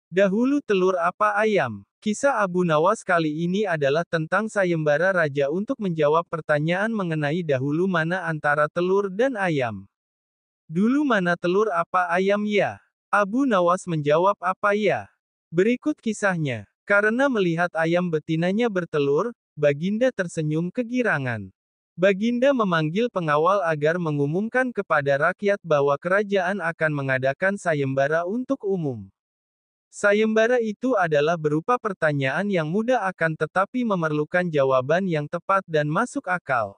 Dahulu telur apa ayam? Kisah Abu Nawas kali ini adalah tentang sayembara raja untuk menjawab pertanyaan mengenai dahulu mana antara telur dan ayam. Dulu mana telur apa ayam ya? Abu Nawas menjawab apa ya? Berikut kisahnya. Karena melihat ayam betinanya bertelur, Baginda tersenyum kegirangan. Baginda memanggil pengawal agar mengumumkan kepada rakyat bahwa kerajaan akan mengadakan sayembara untuk umum. Sayembara itu adalah berupa pertanyaan yang mudah akan tetapi memerlukan jawaban yang tepat dan masuk akal.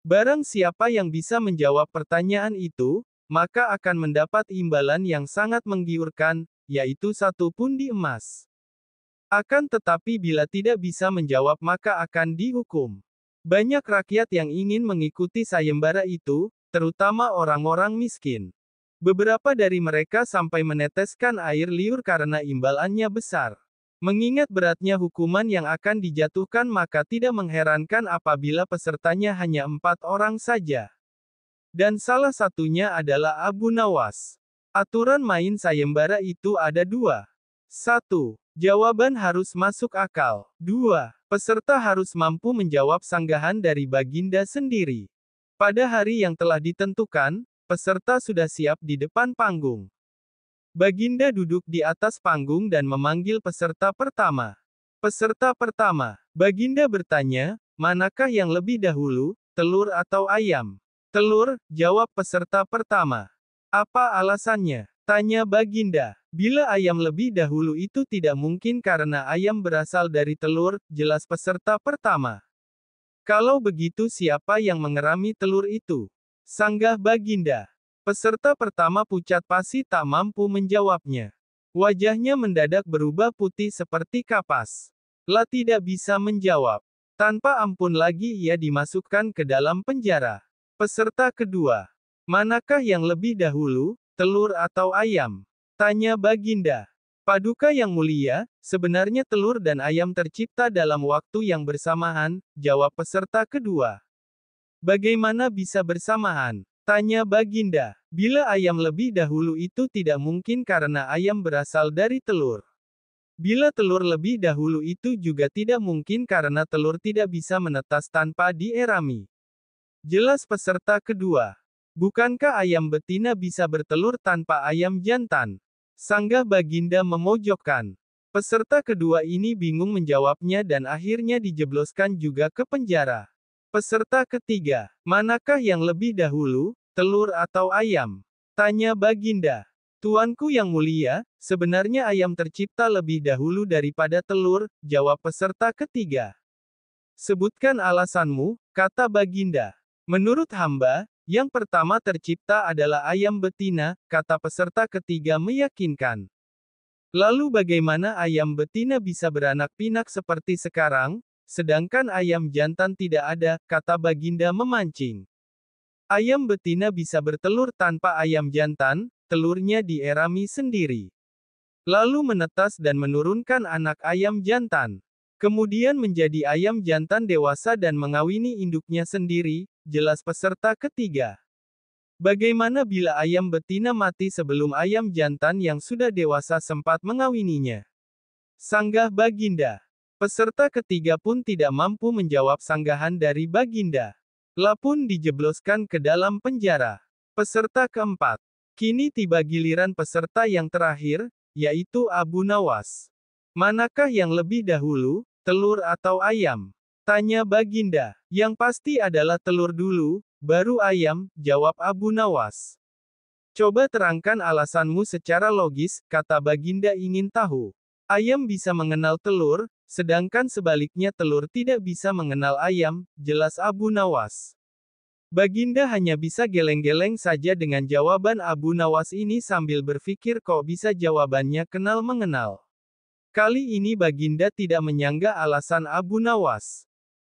Barang siapa yang bisa menjawab pertanyaan itu, maka akan mendapat imbalan yang sangat menggiurkan, yaitu 1 pundi emas. Akan tetapi bila tidak bisa menjawab maka akan dihukum. Banyak rakyat yang ingin mengikuti sayembara itu, terutama orang-orang miskin. Beberapa dari mereka sampai meneteskan air liur karena imbalannya besar. Mengingat beratnya hukuman yang akan dijatuhkan maka tidak mengherankan apabila pesertanya hanya 4 orang saja. Dan salah satunya adalah Abu Nawas. Aturan main sayembara itu ada 2. 1. Jawaban harus masuk akal. 2. Peserta harus mampu menjawab sanggahan dari Baginda sendiri. Pada hari yang telah ditentukan, peserta sudah siap di depan panggung. Baginda duduk di atas panggung dan memanggil peserta pertama. Peserta pertama, Baginda bertanya, manakah yang lebih dahulu, telur atau ayam? Telur, jawab peserta pertama. Apa alasannya? Tanya Baginda. Bila ayam lebih dahulu itu tidak mungkin karena ayam berasal dari telur, jelas peserta pertama. Kalau begitu siapa yang mengerami telur itu? Sanggah Baginda. Peserta pertama pucat pasi tak mampu menjawabnya. Wajahnya mendadak berubah putih seperti kapas. Lah tidak bisa menjawab. Tanpa ampun lagi ia dimasukkan ke dalam penjara. Peserta kedua. Manakah yang lebih dahulu, telur atau ayam? Tanya Baginda. Paduka yang mulia, sebenarnya telur dan ayam tercipta dalam waktu yang bersamaan, jawab peserta kedua. Bagaimana bisa bersamaan? Tanya Baginda. Bila ayam lebih dahulu itu tidak mungkin karena ayam berasal dari telur. Bila telur lebih dahulu itu juga tidak mungkin karena telur tidak bisa menetas tanpa dierami. Jelas peserta kedua. Bukankah ayam betina bisa bertelur tanpa ayam jantan? Sanggah Baginda memojokkan. Peserta kedua ini bingung menjawabnya dan akhirnya dijebloskan juga ke penjara. Peserta ketiga, manakah yang lebih dahulu, telur atau ayam? Tanya Baginda. Tuanku yang mulia, sebenarnya ayam tercipta lebih dahulu daripada telur, jawab peserta ketiga. Sebutkan alasanmu, kata Baginda. Menurut hamba, yang pertama tercipta adalah ayam betina, kata peserta ketiga meyakinkan. Lalu bagaimana ayam betina bisa beranak pinak seperti sekarang? Sedangkan ayam jantan tidak ada, kata Baginda memancing. Ayam betina bisa bertelur tanpa ayam jantan, telurnya dierami sendiri. Lalu menetas dan menurunkan anak ayam jantan. Kemudian menjadi ayam jantan dewasa dan mengawini induknya sendiri, jelas peserta ketiga. Bagaimana bila ayam betina mati sebelum ayam jantan yang sudah dewasa sempat mengawininya? Sanggah Baginda. Peserta ketiga pun tidak mampu menjawab sanggahan dari Baginda. Lah pun dijebloskan ke dalam penjara. Peserta keempat. Kini tiba giliran peserta yang terakhir, yaitu Abu Nawas. Manakah yang lebih dahulu, telur atau ayam? Tanya Baginda. Yang pasti adalah telur dulu, baru ayam, jawab Abu Nawas. Coba terangkan alasanmu secara logis, kata Baginda ingin tahu. Ayam bisa mengenal telur, sedangkan sebaliknya telur tidak bisa mengenal ayam, jelas Abu Nawas. Baginda hanya bisa geleng-geleng saja dengan jawaban Abu Nawas ini sambil berpikir kok bisa jawabannya kenal mengenal. Kali ini Baginda tidak menyanggah alasan Abu Nawas.